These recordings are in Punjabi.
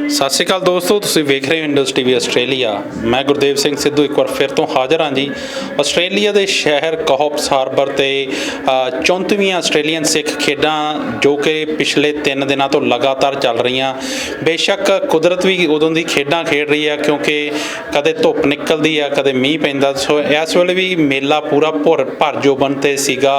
ਸਤਿ ਸ਼੍ਰੀ ਅਕਾਲ ਦੋਸਤੋ, ਤੁਸੀਂ ਵੇਖ ਰਹੇ ਹੋ ਇੰਡਸ ਟੀਵੀ ਆਸਟ੍ਰੇਲੀਆ। ਮੈਂ ਗੁਰਦੇਵ ਸਿੰਘ ਸਿੱਧੂ ਇੱਕ ਵਾਰ ਫਿਰ ਤੋਂ ਹਾਜ਼ਰ ਹਾਂ ਜੀ। ਆਸਟ੍ਰੇਲੀਆ ਦੇ ਸ਼ਹਿਰ ਕੌਪਸ ਹਾਰਬਰ ਤੇ 34ਵੀਆਂ ਆਸਟ੍ਰੇਲੀਅਨ ਸਿੱਖ ਖੇਡਾਂ ਜੋ ਕਿ ਪਿਛਲੇ 3 ਦਿਨਾਂ ਤੋਂ ਲਗਾਤਾਰ ਚੱਲ ਰਹੀਆਂ। ਬੇਸ਼ੱਕ ਕੁਦਰਤ ਵੀ ਉਦੋਂ ਦੀ ਖੇਡਾਂ ਖੇਡ ਰਹੀ ਆ, ਕਿਉਂਕਿ ਕਦੇ ਧੁੱਪ ਨਿਕਲਦੀ ਆ, ਕਦੇ ਮੀਂਹ ਪੈਂਦਾ। ਸੋ ਇਸ ਵੇਲੇ ਵੀ ਮੇਲਾ ਪੂਰਾ ਭਰ ਜੋਬਨ ਤੇ ਸੀਗਾ।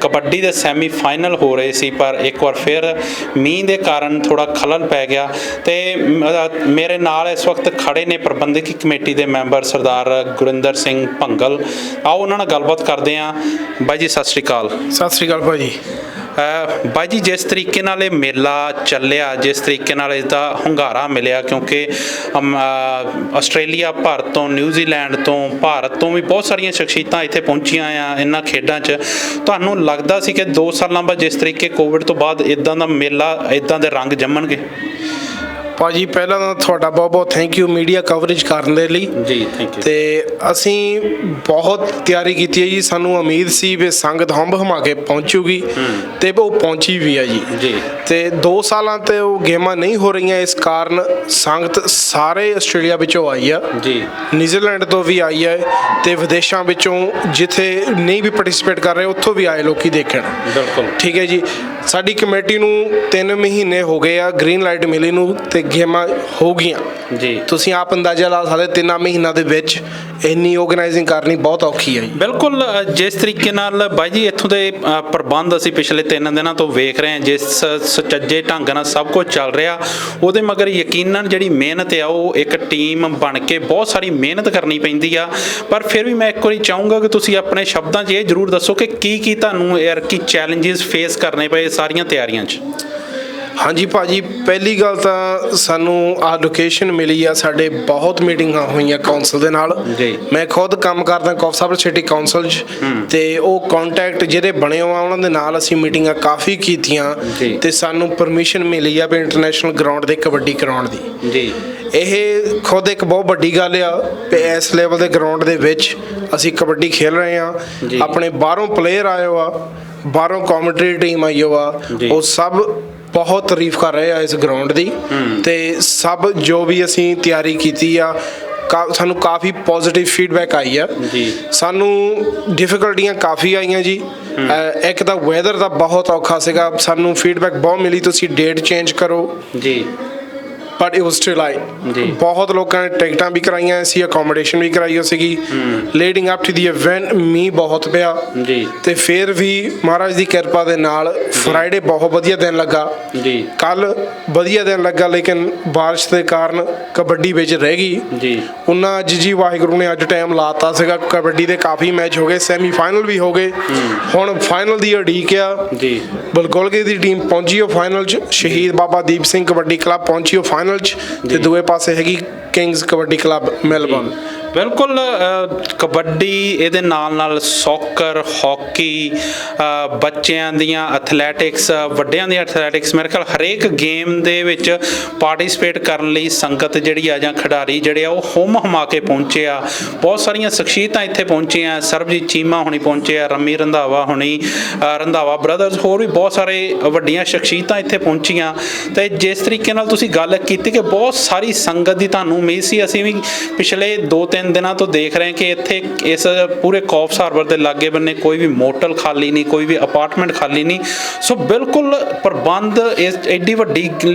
ਕਬੱਡੀ ਦੇ ਸੈਮੀ ਫਾਈਨਲ ਹੋ ਰਹੇ ਸੀ, ਪਰ ਇੱਕ ਵਾਰ ਫਿਰ ਮੀਂਹ ਦੇ ਕਾਰਨ ਥੋੜਾ ਖਲਲ ਪੈ ਗਿਆ। ਤੇ ਮੇਰੇ ਨਾਲ ਇਸ ਵਕਤ ਖੜੇ ਨੇ ਪ੍ਰਬੰਧਕੀ ਕਮੇਟੀ ਦੇ ਮੈਂਬਰ ਸਰਦਾਰ ਗੁਰਿੰਦਰ ਸਿੰਘ ਭੰਗਲ। ਆਓ ਉਹਨਾਂ ਨਾਲ ਗੱਲਬਾਤ ਕਰਦੇ ਹਾਂ। ਬਾਈ ਜੀ ਸਤਿ ਸ਼੍ਰੀ ਅਕਾਲ। ਸਤਿ ਸ਼੍ਰੀ ਅਕਾਲ ਭਾਈ ਜੀ। ਬਾਈ ਜੀ, ਜਿਸ ਤਰੀਕੇ ਨਾਲ ਇਹ ਮੇਲਾ ਚੱਲਿਆ, ਜਿਸ ਤਰੀਕੇ ਨਾਲ ਇਸਦਾ ਹੁੰਗਾਰਾ ਮਿਲਿਆ, ਕਿਉਂਕਿ ਆਸਟ੍ਰੇਲੀਆ ਭਰ ਤੋਂ, ਨਿਊਜ਼ੀਲੈਂਡ ਤੋਂ, ਭਾਰਤ ਤੋਂ ਵੀ ਬਹੁਤ ਸਾਰੀਆਂ ਸ਼ਖਸੀਅਤਾਂ ਇੱਥੇ ਪਹੁੰਚੀਆਂ ਆ ਇਹਨਾਂ ਖੇਡਾਂ 'ਚ। ਤੁਹਾਨੂੰ ਲੱਗਦਾ ਸੀ ਕਿ 2 ਸਾਲਾਂ ਬਾਅਦ ਜਿਸ ਤਰੀਕੇ ਕੋਵਿਡ ਤੋਂ ਬਾਅਦ ਇੱਦਾਂ ਦਾ ਮੇਲਾ, ਇੱਦਾਂ ਦੇ ਰੰਗ ਜੰਮਣਗੇ? ਭਾਜੀ ਪਹਿਲਾਂ ਤਾਂ ਤੁਹਾਡਾ ਬਹੁਤ ਬਹੁਤ ਥੈਂਕ ਯੂ ਮੀਡੀਆ ਕਵਰੇਜ ਕਰਨ ਦੇ ਲਈ ਜੀ। Thank you. ਤੇ ਅਸੀਂ ਬਹੁਤ ਤਿਆਰੀ ਕੀਤੀ ਹੈ ਜੀ। ਸਾਨੂੰ ਉਮੀਦ ਸੀ ਵੀ ਸੰਗਤ ਹੰਬ ਹਮਾ ਕੇ ਪਹੁੰਚੂਗੀ ਤੇ ਉਹ ਪਹੁੰਚੀ ਵੀ ਆ ਜੀ। ਤੇ 2 ਸਾਲਾਂ ਤੇ ਉਹ ਗੇਮਾਂ ਨਹੀਂ ਹੋ ਰਹੀਆਂ, ਇਸ ਕਾਰਨ ਸੰਗਤ ਸਾਰੇ ਆਸਟ੍ਰੇਲੀਆ ਵਿੱਚੋਂ ਆਈ ਆ ਜੀ, ਨਿਊਜ਼ੀਲੈਂਡ ਤੋਂ ਵੀ ਆਈ ਹੈ ਤੇ ਵਿਦੇਸ਼ਾਂ ਵਿੱਚੋਂ ਜਿੱਥੇ ਨਹੀਂ ਵੀ ਪਾਰਟਿਸਿਪੇਟ ਕਰ ਰਹੇ ਉੱਥੋਂ ਵੀ ਆਏ ਲੋਕੀ ਦੇਖਣ। ਬਿਲਕੁਲ ਠੀਕ ਹੈ ਜੀ। ਸਾਡੀ ਕਮੇਟੀ ਨੂੰ 3 ਮਹੀਨੇ ਹੋ ਗਏ ਆ ਗ੍ਰੀਨ ਲਾਈਟ ਮਿਲੀ ਨੂੰ ਤੇ ਗੇਮਾਂ ਹੋ ਗਈਆਂ ਜੀ। ਤੁਸੀਂ ਆਪ ਅੰਦਾਜ਼ਾ ਲਾ ਸਕਦੇ 3 ਮਹੀਨਿਆਂ ਦੇ ਵਿੱਚ ਇੰਨੀ ਆਰਗੇਨਾਈਜ਼ਿੰਗ ਕਰਨੀ ਬਹੁਤ ਔਖੀ ਹੈ ਜੀ। ਬਿਲਕੁਲ। ਜਿਸ ਤਰੀਕੇ ਨਾਲ ਬਾਈ ਜੀ ਇੱਥੋਂ ਦੇ ਪ੍ਰਬੰਧ ਅਸੀਂ ਪਿਛਲੇ 3 ਦਿਨਾਂ ਤੋਂ ਵੇਖ ਰਹੇ ਹਾਂ, ਜਿਸ ਸੁਚੱਜੇ ਢੰਗ ਨਾਲ ਸਭ ਕੁਝ ਚੱਲ ਰਿਹਾ, ਉਹਦੇ ਮਗਰ ਯਕੀਨਨ ਜਿਹੜੀ ਮਿਹਨਤ ਆ, ਉਹ ਇੱਕ ਟੀਮ ਬਣ ਕੇ ਬਹੁਤ ਸਾਰੀ ਮਿਹਨਤ ਕਰਨੀ ਪੈਂਦੀ ਆ। ਪਰ ਫਿਰ ਵੀ ਮੈਂ ਇੱਕ ਵਾਰੀ ਚਾਹੂੰਗਾ ਕਿ ਤੁਸੀਂ ਆਪਣੇ ਸ਼ਬਦਾਂ 'ਚ ਇਹ ਜ਼ਰੂਰ ਦੱਸੋ ਕਿ ਕੀ ਤੁਹਾਨੂੰ ਯਾਰ ਕੀ ਚੈਲੰਜਸ ਫੇਸ ਕਰਨੇ ਪਏ ਸਾਰੀਆਂ ਤਿਆਰੀਆਂ 'ਚ? ਹਾਂਜੀ ਭਾਜੀ, ਪਹਿਲੀ ਗੱਲ ਤਾਂ ਸਾਨੂੰ ਆਹ ਲੋਕੇਸ਼ਨ ਮਿਲੀ ਆ। ਸਾਡੇ ਬਹੁਤ ਮੀਟਿੰਗਾਂ ਹੋਈਆਂ ਕਾਉਂਸਲ ਦੇ ਨਾਲ ਜੀ। ਮੈਂ ਖੁਦ ਕੰਮ ਕਰਦਾ ਕੌਪਸ ਹਾਰਬਰ ਸਿਟੀ ਕਾਉਂਸਲ 'ਚ ਤੇ ਉਹ ਕੰਟੈਕਟ ਜਿਹੜੇ ਬਣੇ ਹੋਆ ਉਹਨਾਂ ਦੇ ਨਾਲ ਅਸੀਂ ਮੀਟਿੰਗਾਂ ਕਾਫੀ ਕੀਤੀਆਂ ਤੇ ਸਾਨੂੰ ਪਰਮਿਸ਼ਨ ਮਿਲੀ ਆ ਵੀ ਇੰਟਰਨੈਸ਼ਨਲ ਗਰਾਊਂਡ ਦੇ ਕਬੱਡੀ ਕਰਾਉਣ ਦੀ ਜੀ। ਇਹ ਖੁਦ ਇੱਕ ਬਹੁਤ ਵੱਡੀ ਗੱਲ ਆ ਵੀ ਇਸ ਲੈਵਲ ਦੇ ਗਰਾਊਂਡ ਦੇ ਵਿੱਚ ਅਸੀਂ ਕਬੱਡੀ ਖੇਲ ਰਹੇ ਹਾਂ। ਆਪਣੇ ਬਾਹਰੋਂ ਪਲੇਅਰ ਆਏ ਹੋ ਆ, ਬਾਹਰੋਂ ਕਮੈਂਟਰੀ ਟੀਮ ਆਈ ਹੋ ਆ, ਉਹ ਸਭ ਬਹੁਤ ਤਾਰੀਫ ਕਰ ਰਹੇ ਆ ਇਸ ਗਰਾਊਂਡ ਦੀ। ਤੇ ਸਭ ਜੋ ਵੀ ਅਸੀਂ ਤਿਆਰੀ ਕੀਤੀ ਆ, ਸਾਨੂੰ ਕਾਫੀ ਪੋਜ਼ਿਟਿਵ ਫੀਡਬੈਕ ਆਈ ਆ ਜੀ। ਸਾਨੂੰ ਡਿਫਿਕਲਟੀਆਂ ਕਾਫੀ ਆਈਆਂ ਜੀ। ਇੱਕ ਤਾਂ ਵੈਦਰ ਦਾ ਬਹੁਤ ਔਖਾ ਸੀਗਾ, ਸਾਨੂੰ ਫੀਡਬੈਕ ਬਹੁਤ ਮਿਲੀ ਤੁਸੀਂ ਡੇਟ ਚੇਂਜ ਕਰੋ ਜੀ, but it was still I. ਬਹੁਤ ਲੋਕਾਂ ਨੇ ਟਿਕਟਾਂ ਵੀ ਕਰਾਈਆਂ ਸੀ, ਅਕੋਮੋਡੇਸ਼ਨ ਵੀ ਕਰਾਈ ਹੋ ਸੀਗੀ। Leading up to the event ਮੀਂਹ ਬਹੁਤ ਪਿਆ ਜੀ, ਤੇ ਫਿਰ ਵੀ ਮਹਾਰਾਜ ਦੀ ਕਿਰਪਾ ਦੇ ਨਾਲ ਫਰਾਈਡੇ ਬਹੁਤ ਵਧੀਆ ਦਿਨ ਲੱਗਾ ਜੀ। ਕੱਲ ਵਧੀਆ ਦਿਨ ਲੱਗਾ, ਲੇਕਿਨ ਬਾਰਿਸ਼ ਦੇ ਕਾਰਨ ਕਬੱਡੀ ਵਿੱਚ ਰਹਿ ਗਈ ਜੀ। ਉਹਨਾਂ ਅੱਜ ਜੀ ਵਾਹਿਗੁਰੂ ਨੇ ਅੱਜ ਟਾਈਮ ਲਾਤਾ ਸੀਗਾ। ਕਬੱਡੀ ਦੇ ਕਾਫੀ ਮੈਚ ਹੋ ਗਏ, ਸੈਮੀ ਫਾਈਨਲ ਵੀ ਹੋ ਗਏ, ਹੁਣ ਫਾਈਨਲ ਦੀ ਉਡੀਕ ਆ ਜੀ। ਬਲਗੋਲਗੇ ਦੀ ਟੀਮ ਪਹੁੰਚੀ ਉਹ ਫਾਈਨਲ 'ਚ, ਸ਼ਹੀਦ ਬਾਬਾ ਦੀਪ ਸਿੰਘ ਕਬੱਡੀ ਕਲੱਬ ਪਹੁੰਚੀ ਉਹ ਫਾਈਨਲ 'ਚ, ਤੇ ਦੂਏ ਪਾਸੇ ਹੈਗੀ ਕਿੰਗਸ ਕਬੱਡੀ ਕਲੱਬ ਮੈਲਬੌਰਨ। ਬਿਲਕੁਲ। ਕਬੱਡੀ, ਇਹਦੇ ਨਾਲ ਸੌਕਰ, ਹਾਕੀ, ਬੱਚਿਆਂ ਦੀਆਂ ਐਥਲੈਟਿਕਸ, ਵੱਡਿਆਂ ਦੀਆਂ ਐਥਲੈਟਿਕਸ, ਮੇਰੇ ਖਿਆਲ ਹਰੇਕ ਗੇਮ ਦੇ ਵਿੱਚ ਪਾਰਟਿਸਿਪੇਟ ਕਰਨ ਲਈ ਸੰਗਤ ਜਿਹੜੀ ਆ ਜਾਂ ਖਿਡਾਰੀ ਜਿਹੜੇ ਆ ਉਹ ਹੁੰਮ ਹਮਾ ਕੇ ਪਹੁੰਚੇ ਆ। ਬਹੁਤ ਸਾਰੀਆਂ ਸ਼ਖਸੀਅਤਾਂ ਇੱਥੇ ਪਹੁੰਚੀਆਂ। ਸਰਬਜੀਤ ਚੀਮਾ ਹੁਣੀ ਪਹੁੰਚੇ ਆ, ਰੰਮੀ ਰੰਧਾਵਾ ਹੁਣੀ, ਰੰਧਾਵਾ ਬ੍ਰਦਰਜ਼, ਹੋਰ ਵੀ ਬਹੁਤ ਸਾਰੇ ਵੱਡੀਆਂ ਸ਼ਖਸੀਅਤਾਂ ਇੱਥੇ ਪਹੁੰਚੀਆਂ। ਤੇ ਜਿਸ ਤਰੀਕੇ ਨਾਲ ਤੁਸੀਂ ਗੱਲ ਕੀਤੀ ਕਿ ਬਹੁਤ ਸਾਰੀ ਸੰਗਤ ਦੀ ਤੁਹਾਨੂੰ ਉਮੀਦ ਸੀ, ਅਸੀਂ ਵੀ ਪਿਛਲੇ 2-3 ਦਿਨਾਂ ਤੋਂ ਦੇਖ ਰਹੇ ਕਿ ਇੱਥੇ ਇਸ ਪੂਰੇ ਕੌਪਸ ਹਾਰਬਰ ਦੇ ਲਾਗੇ ਬੰਨੇ ਕੋਈ ਵੀ ਮੋਟਲ ਖਾਲੀ ਨਹੀਂ, ਕੋਈ ਵੀ ਅਪਾਰਟਮੈਂਟ ਖਾਲੀ ਨਹੀਂ। ਸੋ ਬਿਲਕੁਲ ਪ੍ਰਬੰਧ ਇਸ ਐਡੀ ਵੱਡੀ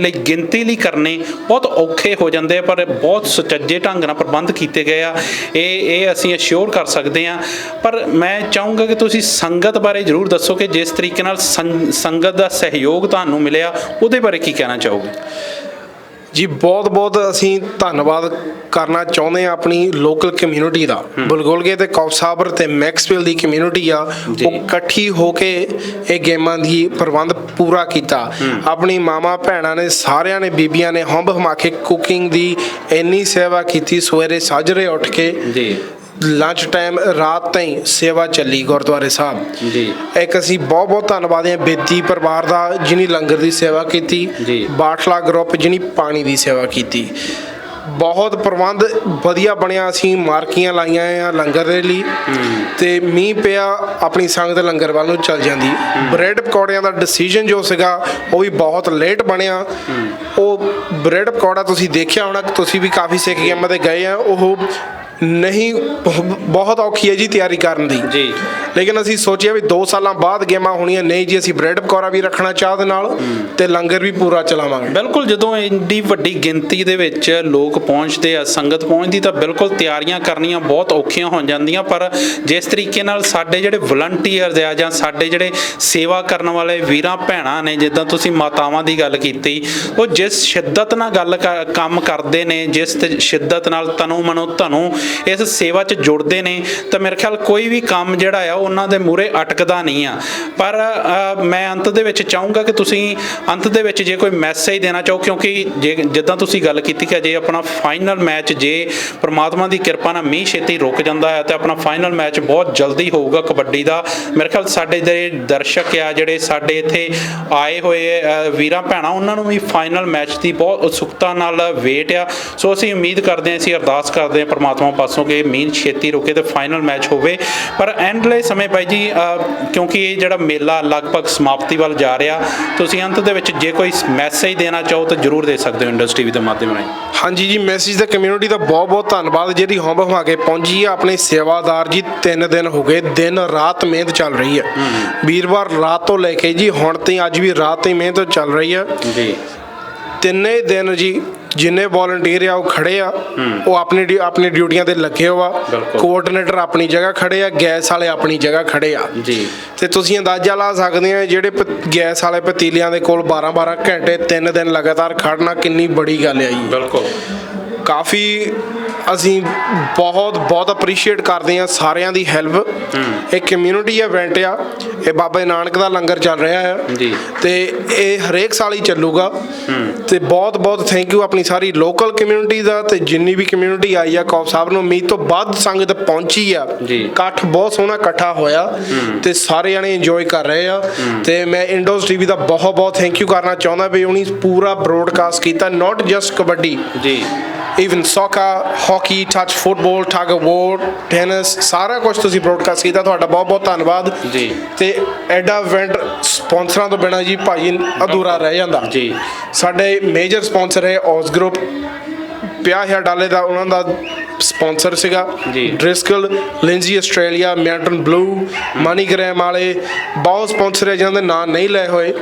ਗਿਣਤੀ ਲਈ ਕਰਨੇ ਬਹੁਤ ਔਖੇ ਹੋ ਜਾਂਦੇ ਆ, ਪਰ ਬਹੁਤ ਸੁਚੱਜੇ ਢੰਗ ਨਾਲ ਪ੍ਰਬੰਧ ਕੀਤੇ ਗਏ ਆ, ਇਹ ਅਸੀਂ ਅਸ਼ੋਰ ਕਰ ਸਕਦੇ ਹਾਂ। ਪਰ ਮੈਂ ਚਾਹੂੰਗਾ ਕਿ ਤੁਸੀਂ ਸੰਗਤ ਬਾਰੇ ਜ਼ਰੂਰ ਦੱਸੋ ਕਿ ਜਿਸ ਤਰੀਕੇ ਨਾਲ ਸੰਗਤ ਦਾ ਸਹਿਯੋਗ ਤੁਹਾਨੂੰ ਮਿਲਿਆ, ਉਹਦੇ ਬਾਰੇ ਕੀ ਕਹਿਣਾ ਚਾਹੋਗੇ? ਜੀ ਬਹੁਤ ਬਹੁਤ ਅਸੀਂ ਧੰਨਵਾਦ ਕਰਨਾ ਚਾਹੁੰਦੇ ਹਾਂ ਆਪਣੀ ਲੋਕਲ ਕਮਿਊਨਿਟੀ ਦਾ। ਬਲਗੋਲਗੇ ਤੇ ਕੌਪਸ ਹਾਰਬਰ ਤੇ ਮੈਕਸਵਿਲ ਦੀ ਕਮਿਊਨਿਟੀ ਆ, ਉਹ ਇਕੱਠੀ ਹੋ ਕੇ ਇਹ ਗੇਮਾਂ ਦੀ ਪ੍ਰਬੰਧ ਪੂਰਾ ਕੀਤਾ। ਆਪਣੀ ਮਾਵਾਂ ਭੈਣਾਂ ਨੇ, ਸਾਰਿਆਂ ਨੇ, ਬੀਬੀਆਂ ਨੇ ਹੰਬ ਹਮਾ ਕੇ ਕੁਕਿੰਗ ਦੀ ਇੰਨੀ ਸੇਵਾ ਕੀਤੀ। ਸਵੇਰੇ ਸਾਜਰੇ ਉੱਠ ਕੇ ਜੀ, ਲੰਚ ਟਾਈਮ ਰਾਤ ਤਾਈਂ ਸੇਵਾ ਚੱਲੀ ਗੁਰਦੁਆਰੇ ਸਾਹਿਬ ਜੀ। ਇੱਕ ਅਸੀਂ ਬਹੁਤ ਬਹੁਤ ਧੰਨਵਾਦ ਹਾਂ ਬੇਦੀ ਪਰਿਵਾਰ ਦਾ ਜਿਹਨੇ ਲੰਗਰ ਦੀ ਸੇਵਾ ਕੀਤੀ, ਬਾਠਲਾ ਗਰੁੱਪ ਜਿਹਨੇ ਪਾਣੀ ਦੀ ਸੇਵਾ ਕੀਤੀ। ਬਹੁਤ ਪ੍ਰਬੰਧ ਵਧੀਆ ਬਣਿਆ। ਅਸੀਂ ਮਾਰਕੀਆਂ ਲਾਈਆਂ ਆ ਲੰਗਰ ਦੇ ਲਈ ਤੇ ਮੀਂਹ ਪਿਆ ਆਪਣੀ ਸੰਗਤ ਲੰਗਰ ਵੱਲ ਨੂੰ ਚੱਲ ਜਾਂਦੀ। ਬ੍ਰੈਡ ਪਕੌੜਿਆਂ ਦਾ ਡਿਸੀਜਨ ਜੋ ਸੀਗਾ ਉਹ ਵੀ ਬਹੁਤ ਲੇਟ ਬਣਿਆ। ਉਹ ਬ੍ਰੈਡ ਪਕੌੜਾ ਤੁਸੀਂ ਦੇਖਿਆ ਹੋਣਾ, ਤੁਸੀਂ ਵੀ ਕਾਫੀ ਸਿੱਖ ਗੇਮਾਂ ਤੇ ਗਏ ਆ, ਉਹ ਨਹੀਂ ਬਹੁਤ ਔਖੀ ਹੈ ਜੀ ਤਿਆਰੀ ਕਰਨ ਦੀ ਜੀ। ਲੇਕਿਨ ਅਸੀਂ ਸੋਚਿਆ ਵੀ 2 ਸਾਲਾਂ ਬਾਅਦ ਗੇਮਾਂ ਹੋਣੀਆਂ, ਨਹੀਂ ਜੀ ਅਸੀਂ ਬ੍ਰੈਡ ਪਕੌੜਾ ਵੀ ਰੱਖਣਾ ਚਾਹ ਦੇ ਨਾਲ ਤੇ ਲੰਗਰ ਵੀ ਪੂਰਾ ਚਲਾਵਾਂਗੇ। ਬਿਲਕੁਲ, ਜਦੋਂ ਇੰਨੀ ਵੱਡੀ ਗਿਣਤੀ ਦੇ ਵਿੱਚ ਲੋਕ ਪਹੁੰਚਦੇ ਆ, ਸੰਗਤ ਪਹੁੰਚਦੀ, ਤਾਂ ਬਿਲਕੁਲ ਤਿਆਰੀਆਂ ਕਰਨੀਆਂ ਬਹੁਤ ਔਖੀਆਂ ਹੋ ਜਾਂਦੀਆਂ। ਪਰ ਜਿਸ ਤਰੀਕੇ ਨਾਲ ਸਾਡੇ ਜਿਹੜੇ ਵਲੰਟੀਅਰਸ ਆ ਜਾਂ ਸਾਡੇ ਜਿਹੜੇ ਸੇਵਾ ਕਰਨ ਵਾਲੇ ਵੀਰਾਂ ਭੈਣਾਂ ਨੇ, ਜਿੱਦਾਂ ਤੁਸੀਂ ਮਾਤਾਵਾਂ ਦੀ ਗੱਲ ਕੀਤੀ, ਉਹ ਜਿਸ ਸ਼ਿੱਦਤ ਨਾਲ ਕੰਮ ਕਰਦੇ ਨੇ, ਜਿਸ ਸ਼ਿੱਦਤ ਨਾਲ ਤਨੋਂ ਮਨੋਂ ਧਨੋਂ ਇਸ ਸੇਵਾ 'ਚ ਜੁੜਦੇ ਨੇ, ਤਾਂ ਮੇਰੇ ਖਿਆਲ ਕੋਈ ਵੀ ਕੰਮ ਜਿਹੜਾ ਆ ਉਹਨਾਂ ਦੇ ਮੂਹਰੇ ਅਟਕਦਾ ਨਹੀਂ ਆ। ਪਰ ਮੈਂ ਅੰਤ ਦੇ ਵਿੱਚ ਚਾਹੂੰਗਾ ਕਿ ਤੁਸੀਂ ਅੰਤ ਦੇ ਵਿੱਚ ਜੇ ਕੋਈ ਮੈਸੇਜ ਦੇਣਾ ਚਾਹੋ, ਕਿਉਂਕਿ ਜਿੱਦਾਂ ਤੁਸੀਂ ਗੱਲ ਕੀਤੀ ਕਿ ਜੇ ਆਪਣਾ ਫਾਈਨਲ ਮੈਚ, ਜੇ ਪ੍ਰਮਾਤਮਾ ਦੀ ਕਿਰਪਾ ਨਾਲ ਮੀਂਹ ਛੇਤੀ ਰੁਕ ਜਾਂਦਾ ਹੈ, ਤੇ ਆਪਣਾ ਫਾਈਨਲ ਮੈਚ ਬਹੁਤ ਜਲਦੀ ਹੋਊਗਾ ਕਬੱਡੀ ਦਾ। ਮੇਰੇ ਖਿਆਲ ਸਾਡੇ ਜਿਹੜੇ ਦਰਸ਼ਕ ਆ, ਜਿਹੜੇ ਸਾਡੇ ਇੱਥੇ ਆਏ ਹੋਏ ਵੀਰਾਂ ਭੈਣਾਂ, ਉਹਨਾਂ ਨੂੰ ਵੀ ਫਾਈਨਲ ਮੈਚ ਦੀ ਬਹੁਤ ਉਤਸੁਕਤਾ ਨਾਲ ਵੇਟ ਆ। ਸੋ ਅਸੀਂ ਉਮੀਦ ਕਰਦੇ ਹਾਂ, ਅਸੀਂ ਅਰਦਾਸ ਕਰਦੇ ਹਾਂ ਪਰਮਾਤਮਾ ਪਾਸੋਂ ਕਿ ਮੀਂਹ ਛੇਤੀ ਰੁਕੇ ਤੇ ਫਾਈਨਲ ਮੈਚ ਹੋਵੇ। ਪਰ ਐਂਡਲੇ ਸਮੇਂ ਬਾਈ ਜੀ, ਕਿਉਂਕਿ ਇਹ ਜਿਹੜਾ ਮੇਲਾ ਲਗਭਗ ਸਮਾਪਤੀ ਵੱਲ ਜਾ ਰਿਹਾ, ਤੁਸੀਂ ਅੰਤ ਦੇ ਵਿੱਚ ਜੇ ਕੋਈ ਮੈਸੇਜ ਦੇਣਾ ਚਾਹੋ ਤਾਂ ਜ਼ਰੂਰ ਦੇ ਸਕਦੇ ਹੋ ਇੰਡਸ ਟੀਵੀ ਦੇ ਮਾਧਿਅਮ ਰਾਹੀਂ। ਹਾਂਜੀ ਜੀ, ਮੈਸੇਜ ਦਾ ਕਮਿਊਨਿਟੀ ਦਾ ਬਹੁਤ ਬਹੁਤ ਧੰਨਵਾਦ ਜਿਹੜੀ ਹੰਬ ਹਮਾ ਕੇ ਪਹੁੰਚੀ ਆ। ਆਪਣੇ ਸੇਵਾਦਾਰ ਜੀ 3 ਦਿਨ ਹੋ ਗਏ, ਦਿਨ ਰਾਤ ਮਿਹਨਤ ਚੱਲ ਰਹੀ ਹੈ। ਵੀਰਵਾਰ ਰਾਤ ਤੋਂ ਲੈ ਕੇ ਜੀ ਹੁਣ ਤੇ ਅੱਜ ਵੀ ਰਾਤ ਤੇ ਮਿਹਨਤ ਚੱਲ ਰਹੀ ਹੈ ਜੀ। 3 ਦਿਨ ਜੀ ਜਿੰਨੇ ਵੋਲੰਟੀਅਰ ਆ ਉਹ ਖੜੇ ਆ, ਉਹ ਆਪਣੀ ਡਿਊਟੀਆਂ ਤੇ ਲੱਗੇ ਹੋਆ। ਕੋਆਰਡੀਨੇਟਰ ਆਪਣੀ ਜਗ੍ਹਾ ਖੜੇ ਆ, ਗੈਸ ਵਾਲੇ ਆਪਣੀ ਜਗ੍ਹਾ ਖੜੇ ਆ ਜੀ। ਤੇ ਤੁਸੀਂ ਅੰਦਾਜ਼ਾ ਲਾ ਸਕਦੇ ਆ ਜਿਹੜੇ ਗੈਸ ਵਾਲੇ ਪਤੀਲਿਆਂ ਦੇ ਕੋਲ 12-12 ਘੰਟੇ 3 ਦਿਨ ਲਗਾਤਾਰ ਖੜਨਾ ਕਿੰਨੀ ਬੜੀ ਗੱਲ ਆ ਜੀ। ਬਿਲਕੁਲ, ਕਾਫੀ ਅਸੀਂ ਬਹੁਤ ਅਪਰੀਸ਼ੀਏਟ ਕਰਦੇ ਹਾਂ ਸਾਰਿਆਂ ਦੀ ਹੈਲਪ। ਇਹ ਕਮਿਊਨਿਟੀ ਇਵੈਂਟ ਆ, ਇਹ ਬਾਬਾ ਨਾਨਕ ਦਾ ਲੰਗਰ ਚੱਲ ਰਿਹਾ ਹੈ ਜੀ, ਤੇ ਇਹ ਹਰੇਕ ਸਾਲ ਹੀ ਚੱਲੂਗਾ। ਤੇ ਬਹੁਤ ਥੈਂਕ ਯੂ ਆਪਣੀ ਸਾਰੀ ਲੋਕਲ ਕਮਿਊਨਿਟੀ ਦਾ, ਤੇ ਜਿੰਨੀ ਵੀ ਕਮਿਊਨਿਟੀ ਆਈ ਆ ਕੌਫ ਸਾਹਿਬ ਨੂੰ ਉਮੀਦ ਤੋਂ ਵੱਧ ਸੰਗਤ ਪਹੁੰਚੀ ਆ। ਇਕੱਠ ਬਹੁਤ ਸੋਹਣਾ ਇਕੱਠਾ ਹੋਇਆ ਤੇ ਸਾਰੇ ਜਣੇ ਇੰਜੋਏ ਕਰ ਰਹੇ ਆ। ਤੇ ਮੈਂ ਇੰਡੋਸ ਟੀਵੀ ਦਾ ਬਹੁਤ ਥੈਂਕ ਯੂ ਕਰਨਾ ਚਾਹੁੰਦਾ ਵੀ ਉਹਨੇ ਪੂਰਾ ਬ੍ਰੋਡਕਾਸਟ ਕੀਤਾ, ਨਾਟ ਜਸਟ ਕਬੱਡੀ ਜੀ, even soccer, hockey, touch football, tug of war, tennis, ਸਾਰਾ ਕੁਝ ਤੁਸੀਂ ਬ੍ਰੋਡਕਾਸਟ ਕੀਤਾ। ਤੁਹਾਡਾ ਬਹੁਤ ਧੰਨਵਾਦ ਜੀ। ਤੇ ਐਡਾ ਇਵੈਂਟ ਸਪਾਂਸਰਾਂ ਤੋਂ ਬਿਨਾਂ ਜੀ ਭਾਜੀ ਅਧੂਰਾ ਰਹਿ ਜਾਂਦਾ ਜੀ। ਸਾਡੇ ਮੇਜਰ ਸਪਾਂਸਰ ਹੈ ਔਸ ਗਰੁੱਪ, $50,000 ਦਾ ਉਹਨਾਂ ਦਾ ਸਪਾਂਸਰ ਸੀਗਾ। ਡ੍ਰਿਸਕਲ, ਲਿੰਜੀ ਆਸਟ੍ਰੇਲੀਆ, ਮਾਊਂਟਨ ਬਲੂ, ਮਨੀਗ੍ਰਾਮ ਵਾਲੇ ਬਹੁਤ ਸਪਾਂਸਰ ਹੈ ਜਿਨ੍ਹਾਂ ਦੇ ਨਾਂ ਨਹੀਂ ਲਏ ਹੋਏ,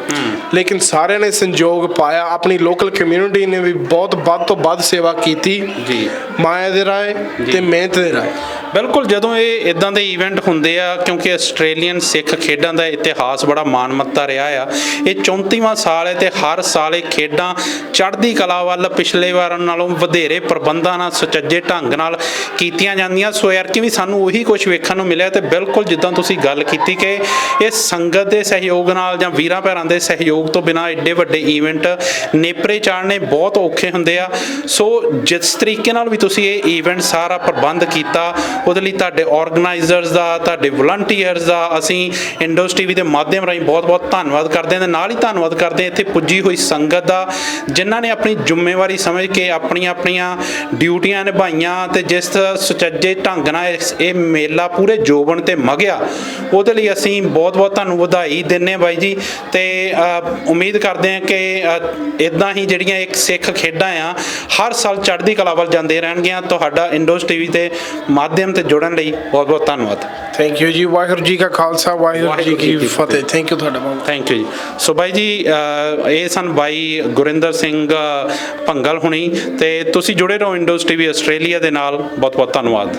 ਲੇਕਿਨ ਸਾਰਿਆਂ ਨੇ ਸੰਯੋਗ ਪਾਇਆ। ਆਪਣੀ ਲੋਕਲ ਕਮਿਊਨਿਟੀ ਨੇ ਵੀ ਬਹੁਤ ਵੱਧ ਤੋਂ ਵੱਧ ਸੇਵਾ ਕੀਤੀ ਜੀ, ਮਾਇਆ ਦੇ ਰਾਏ ਤੇ ਮਿਹਨਤ ਦੇ ਰਾਏ। ਬਿਲਕੁਲ, ਜਦੋਂ ਇਹ ਇਦਾਂ ਦੇ ਇਵੈਂਟ ਹੁੰਦੇ ਆ, ਕਿਉਂਕਿ ਆਸਟ੍ਰੇਲੀਅਨ ਸਿੱਖ ਖੇਡਾਂ ਦਾ ਇਤਿਹਾਸ ਬੜਾ ਮਾਨਮੱਤਾ ਰਿਹਾ ਆ। ਇਹ 34ਵਾਂ ਸਾਲ ਹੈ ਤੇ ਹਰ ਸਾਲ ਇਹ ਖੇਡਾਂ ਚੜ੍ਹਦੀ ਕਲਾ ਵੱਲ ਪਿਛਲੇ ਵਾਰਾਂ ਨਾਲੋਂ ਵਧੇਰੇ ਪ੍ਰਬੰਧਾਂ ਨਾਲ ਸੁਚੱਜੇ ਢੰਗ ਨਾਲ ਕੀਤੀਆਂ ਜਾਂਦੀਆਂ। ਸੋ ਯਾਰ ਕਿ ਵੀ ਸਾਨੂੰ ਉਹੀ ਕੁਝ ਵੇਖਣ ਨੂੰ ਮਿਲਿਆ। ਤੇ ਬਿਲਕੁਲ ਜਿੱਦਾਂ ਤੁਸੀਂ ਗੱਲ ਕੀਤੀ ਕਿ ਇਹ ਸੰਗਤ ਦੇ ਸਹਿਯੋਗ ਨਾਲ ਜਾਂ ਵੀਰਾਂ ਭੈਣਾਂ ਦੇ ਸਹਿਯੋਗ ਤੋਂ ਬਿਨਾਂ ਐਡੇ ਵੱਡੇ ਇਵੈਂਟ ਨੇਪਰੇ ਚਾੜਨੇ ਬਹੁਤ ਔਖੇ ਹੁੰਦੇ ਆ। ਸੋ ਜਿਸ ਤਰੀਕੇ ਨਾਲ ਵੀ ਤੁਸੀਂ ਇਹ ਇਵੈਂਟ ਸਾਰਾ ਪ੍ਰਬੰਧ ਕੀਤਾ, ਉਹਦੇ ਲਈ ਤੁਹਾਡੇ ਆਰਗੇਨਾਈਜ਼ਰਸ ਦਾ, ਤੁਹਾਡੇ ਵਲੰਟੀਅਰਸ ਦਾ ਅਸੀਂ ਇੰਡਸ ਟੀਵੀ ਦੇ ਮਾਧਿਅਮ ਰਾਹੀਂ ਬਹੁਤ ਧੰਨਵਾਦ ਕਰਦੇ ਹਾਂ। ਤੇ ਨਾਲ ਹੀ ਧੰਨਵਾਦ ਕਰਦੇ ਹਾਂ ਇੱਥੇ ਪੁੱਜੀ ਹੋਈ ਸੰਗਤ ਦਾ, ਜਿਨ੍ਹਾਂ ਨੇ ਆਪਣੀ ਜ਼ਿੰਮੇਵਾਰੀ ਸਮਝ ਕੇ ਆਪਣੀਆਂ ਡਿਊਟੀਆਂ ਨਿਭਾਈਆਂ ਤੇ ਜਿਸ ਸੁਚੱਜੇ ਢੰਗ ਨਾਲ ਇਹ ਮੇਲਾ ਪੂਰੇ ਜੋਬਨ ਤੇ ਮਗਿਆ, ਉਹਦੇ ਲਈ ਅਸੀਂ ਬਹੁਤ ਤੁਹਾਨੂੰ ਵਧਾਈ ਦਿੰਦੇ ਹਾਂ ਬਾਈ ਜੀ। ਤੇ ਉਮੀਦ ਕਰਦੇ ਹਾਂ ਕਿ ਇਦਾਂ ਹੀ ਜਿਹੜੀਆਂ ਇੱਕ ਸਿੱਖ ਖੇਡਾਂ ਆ ਹਰ ਸਾਲ ਚੜ੍ਹਦੀ ਕਲਾ ਵੱਲ ਜਾਂਦੇ ਰਹਿਣਗੀਆਂ। ਤੁਹਾਡਾ ਇੰਡਸ ਟੀਵੀ ਤੇ ਮਾਧਿਅਮ ਤੇ ਜੁੜਨ ਲਈ ਬਹੁਤ ਧੰਨਵਾਦ। ਥੈਂਕ ਯੂ ਜੀ। ਵਾਹਿਗੁਰੂ ਜੀ ਕਾ ਖਾਲਸਾ, ਵਾਹਿਗੁਰੂ ਜੀ ਕੀ ਫਤਿਹ। ਥੈਂਕ ਯੂ ਤੁਹਾਡਾ ਬਹੁਤ। ਥੈਂਕ ਯੂ ਜੀ। ਸੋ ਬਾਈ ਜੀ, ਇਹ ਸਨ ਬਾਈ ਗੁਰਿੰਦਰ ਸਿੰਘ ਭੰਗਲ ਹੁਣੀ, ਤੇ ਤੁਸੀਂ ਜੁੜੇ ਰਹੋ ਇੰਡਸ ਟੀਵੀ ਆਸਟ੍ਰੇਲੀਆ ਦੇ ਨਾਲ। ਬਹੁਤ ਧੰਨਵਾਦ।